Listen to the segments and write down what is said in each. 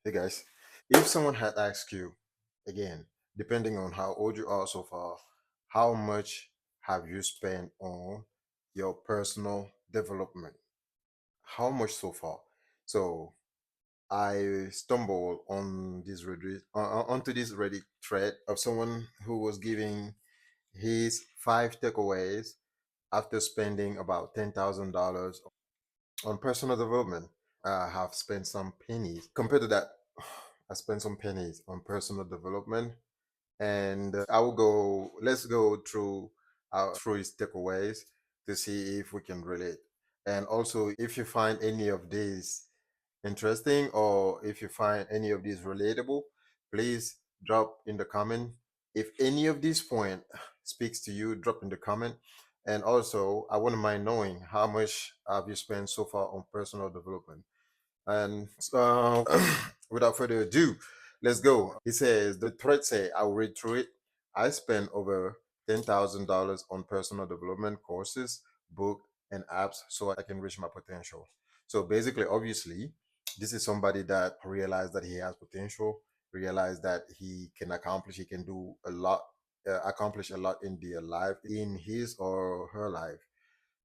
Hey guys, if someone had asked you again, depending on how old you are so far, how much have you spent on your personal development? How much so far? So I stumbled on this Reddit, onto this Reddit thread of someone who was giving his 5 takeaways after spending about $10,000 on personal development. I have spent some pennies. Compared to that, I spent some pennies on personal development, and I will go. Let's go through his takeaways to see if we can relate. And also, if you find any of these interesting or if you find any of these relatable, please drop in the comment. If any of these point speaks to you, drop in the comment. And also, I wouldn't mind knowing how much have you spent so far on personal development. And without further ado, let's go. He says the thread say I'll read through it. I spent over $10,000 on personal development courses, book, and apps so I can reach my potential. So basically, obviously, this is somebody that realized that he has potential, realized that he can do a lot, accomplish a lot in their life, in his or her life,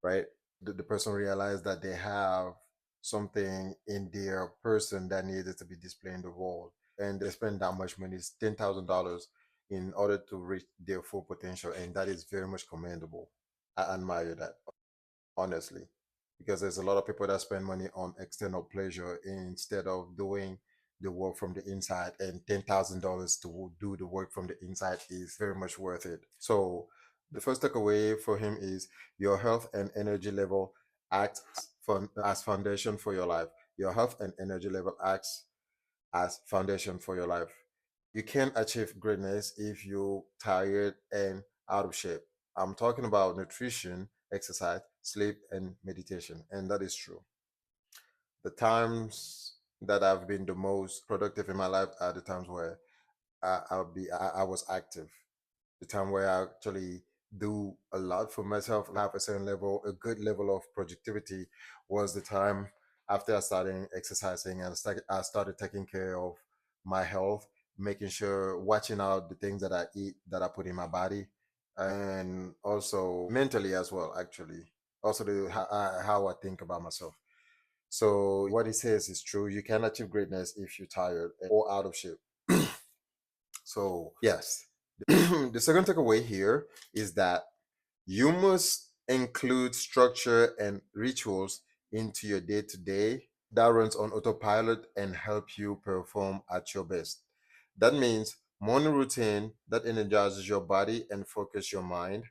right? The person realized that they have something in their person that needed to be displayed in the world, and they spend that much money, $10,000, in order to reach their full potential, and that is very much commendable. I admire that, honestly, because there's a lot of people that spend money on external pleasure instead of doing the work from the inside, and $10,000 to do the work from the inside is very much worth it. So the first takeaway for him is your health and energy level acts as foundation for your life. Your health and energy level acts as foundation for your life. You can't achieve greatness if you're tired and out of shape. I'm talking about nutrition, exercise, sleep, and meditation, and that is true. The times that I've been the most productive in my life are the times where I was active. The time where I actually do a lot for myself, have a certain level, a good level of productivity, was the time after I started exercising and I started taking care of my health, making sure, watching out the things that I eat, that I put in my body, and also mentally as well, actually. Also, how I think about myself. So, what he says is true. You can achieve greatness if you're tired or out of shape. So, yes. The second takeaway here is that you must include structure and rituals into your day to day that runs on autopilot and help you perform at your best. That means morning routine that energizes your body and focus your mind,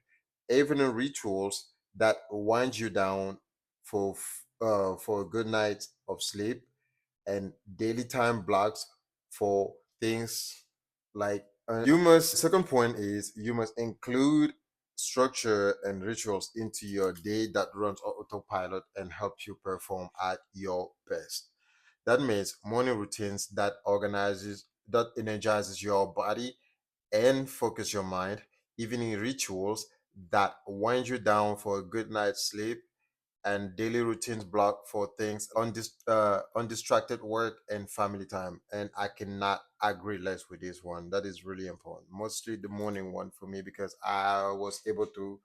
evening rituals that wind you down for a good night of sleep, and daily time blocks for things like you must second point is you must include structure and rituals into your day that runs on autopilot and help you perform at your best. That means morning routines that energizes your body and focus your mind, evening rituals that wind you down for a good night's sleep, and daily routines block for things undistracted work and family time. And I cannot agree less with this one. That is really important, mostly the morning one for me, because I was able to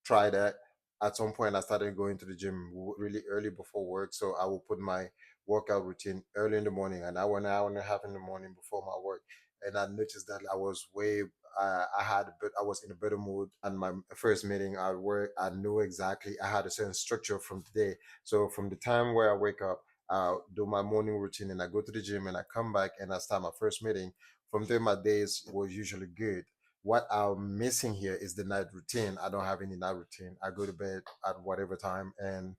try that. At some point I started going to the gym really early before work, so I will put my workout routine early in the morning, and I went an hour and a half in the morning before my work. And I noticed that I was way I was in a better mood. And my first meeting at work, I knew exactly, I had a certain structure from the day. So from the time where I wake up, I do my morning routine, and I go to the gym, and I come back and I start my first meeting. From there my days was usually good. What I'm missing here is the night routine. I don't have any night routine. I go to bed at whatever time, and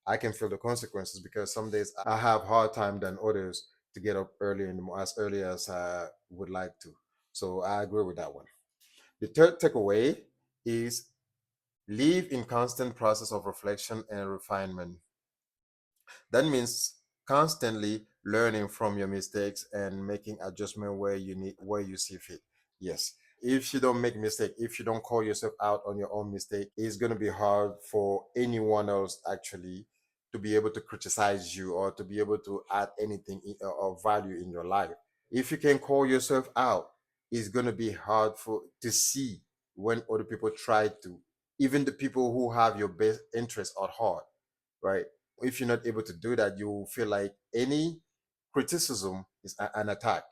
I can feel the consequences, because some days I have hard time than others to get up early as early as I would like to. So I agree with that one. The third takeaway is live in constant process of reflection and refinement. That means constantly learning from your mistakes and making adjustment where you see fit. Yes. If you don't make mistake, if you don't call yourself out on your own mistake, it's gonna be hard for anyone else actually to be able to criticize you or to be able to add anything of value in your life. If you can call yourself out, it's going to be hard for to see when other people try to, even the people who have your best interest at heart, right? If you're not able to do that, you will feel like any criticism is an attack.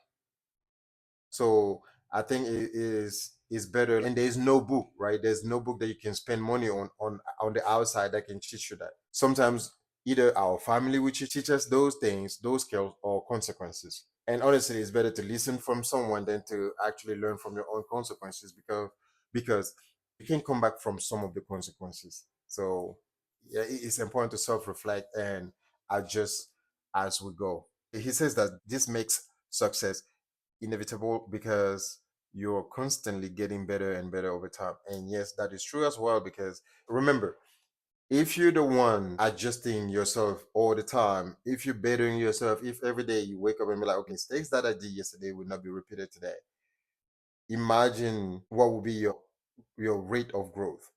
So I think it is better. And there's no book, right? There's no book that you can spend money on the outside that can teach you that. Sometimes either our family will teach us those things, those skills, or consequences. And honestly, it's better to listen from someone than to actually learn from your own consequences, because you can come back from some of the consequences. So yeah, it's important to self-reflect and adjust as we go. He says that this makes success inevitable because you're constantly getting better and better over time. And yes, that is true as well, because remember, if you're the one adjusting yourself all the time, if you're bettering yourself, if every day you wake up and be like, okay, mistakes that I did yesterday will not be repeated today, imagine what will be your rate of growth.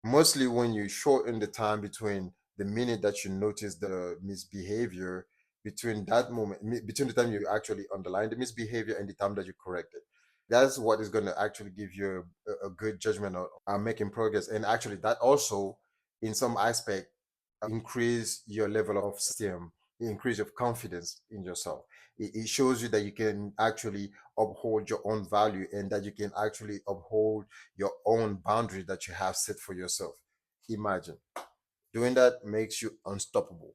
Mostly when you shorten the time between the minute that you notice the misbehavior, between that moment, between the time you actually underline the misbehavior and the time that you correct it, that's what is going to actually give you a good judgment on making progress. And actually that also in some aspect increase your level of esteem, increase your confidence in yourself. It shows you that you can actually uphold your own value and that you can actually uphold your own boundary that you have set for yourself. Imagine doing that makes you unstoppable.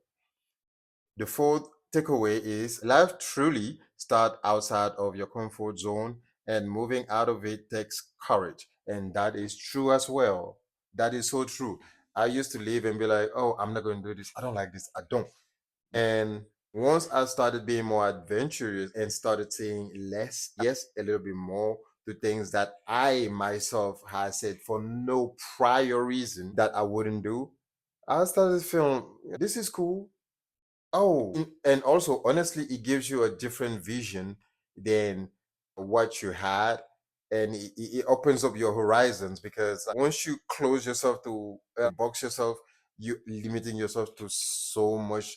The fourth takeaway is life truly start outside of your comfort zone, and moving out of it takes courage. And that is true as well. That is so true. I used to live and be like, oh, I'm not going to do this. I don't like this. I don't. And once I started being more adventurous and started saying less, yes, a little bit more to things that I myself had said for no prior reason that I wouldn't do, I started feeling this is cool. Oh, and also, honestly, it gives you a different vision than what you had, and it opens up your horizons, because once you close yourself to box yourself, you limiting yourself to so much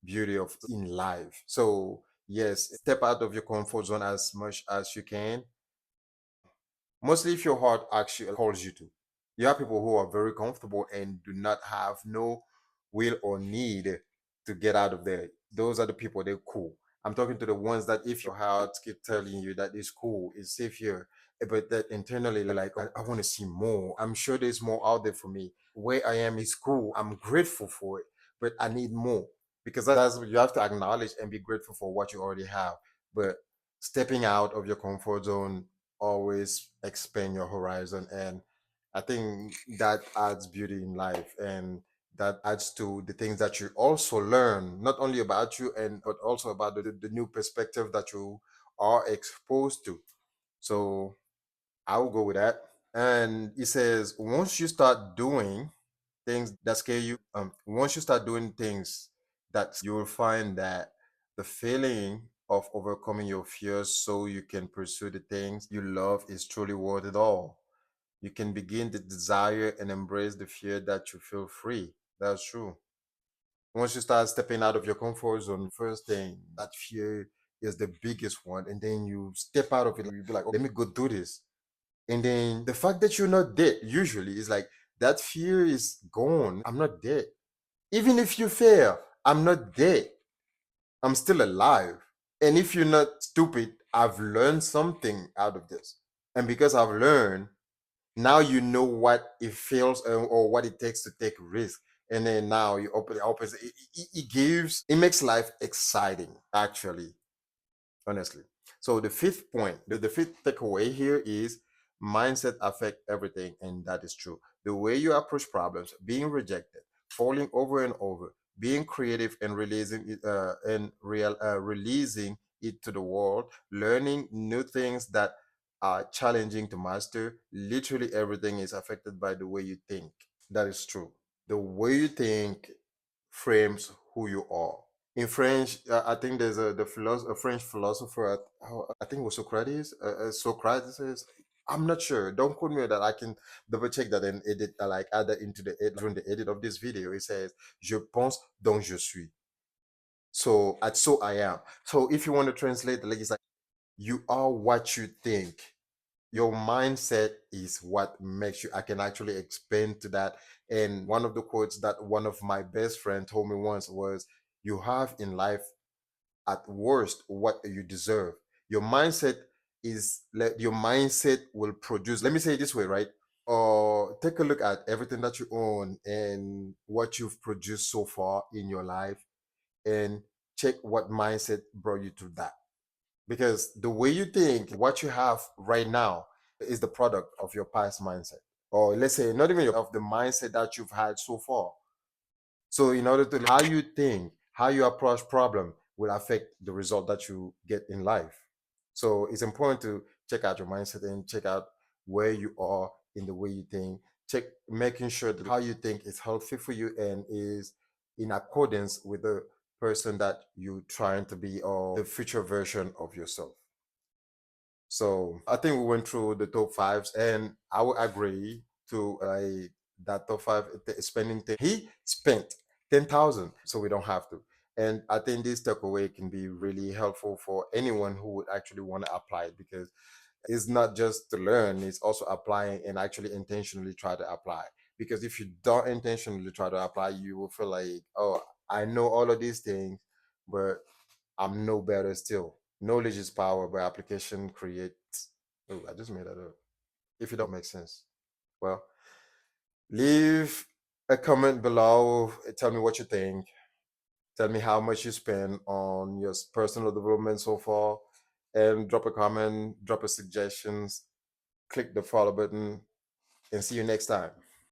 beauty of in life. So yes, step out of your comfort zone as much as you can, mostly if your heart actually calls you to. You have people who are very comfortable and do not have no will or need to get out of there. Those are the people, they're cool. I'm talking to the ones that if your heart keep telling you that it's cool, it's safe here, but that internally like, I want to see more. I'm sure there's more out there for me. Where I am is cool. I'm grateful for it, but I need more, because that's what you have to acknowledge and be grateful for what you already have. But stepping out of your comfort zone always expand your horizon, and I think that adds beauty in life, and that adds to the things that you also learn, not only about you and but also about the new perspective that you are exposed to. So I will go with that. And it says once you start doing things that scare you, once you start doing things that you will find that the feeling of overcoming your fears so you can pursue the things you love is truly worth it all. You can begin to desire and embrace the fear that you feel free. That's true. Once you start stepping out of your comfort zone, first thing, that fear is the biggest one. And then you step out of it, you be like, oh, let me go do this. And then the fact that you're not dead usually is like that fear is gone. I'm not dead. Even if you fail, I'm not dead. I'm still alive. And if you're not stupid, I've learned something out of this. And because I've learned, now you know what it feels, or what it takes to take risk. And then now you open it gives, it makes life exciting, actually, honestly. So the fifth point, the fifth takeaway here is mindset affect everything, and that is true. The way you approach problems, being rejected, falling over and over, being creative and releasing it, releasing it to the world, learning new things that are challenging to master. Literally everything is affected by the way you think. That is true. The way you think frames who you are. In French, I think there's a French philosopher. I think it was Socrates. Socrates. I'm not sure. Don't quote me on that. I can double check that and edit, like add that into the during the edit of this video. It says, "Je pense donc je suis." So I am. So if you want to translate, like it's like you are what you think. Your mindset is what makes you. I can actually expand to that. And one of the quotes that one of my best friend told me once was, "You have in life at worst what you deserve." Your mindset your mindset will produce. Let me say it this way, right? Or take a look at everything that you own and what you've produced so far in your life, and check what mindset brought you to that. Because the way you think, what you have right now is the product of your past mindset. Or let's say, not even of the mindset that you've had so far. So in order to how you think, how you approach problem will affect the result that you get in life. So it's important to check out your mindset and check out where you are in the way you think. Check making sure that how you think is healthy for you and is in accordance with the person that you're trying to be or the future version of yourself. So I think we went through the top fives, and I would agree to that top five spending thing. He spent 10,000, so we don't have to. And I think this takeaway can be really helpful for anyone who would actually want to apply it, because it's not just to learn; it's also applying and actually intentionally try to apply. Because if you don't intentionally try to apply, you will feel like, oh, I know all of these things, but I'm no better still. Knowledge is power, but application creates. Oh, I just made that up. If it don't make sense, well, leave a comment below. Tell me what you think. Tell me how much you spend on your personal development so far, and drop a comment, drop a suggestions, click the follow button, and see you next time.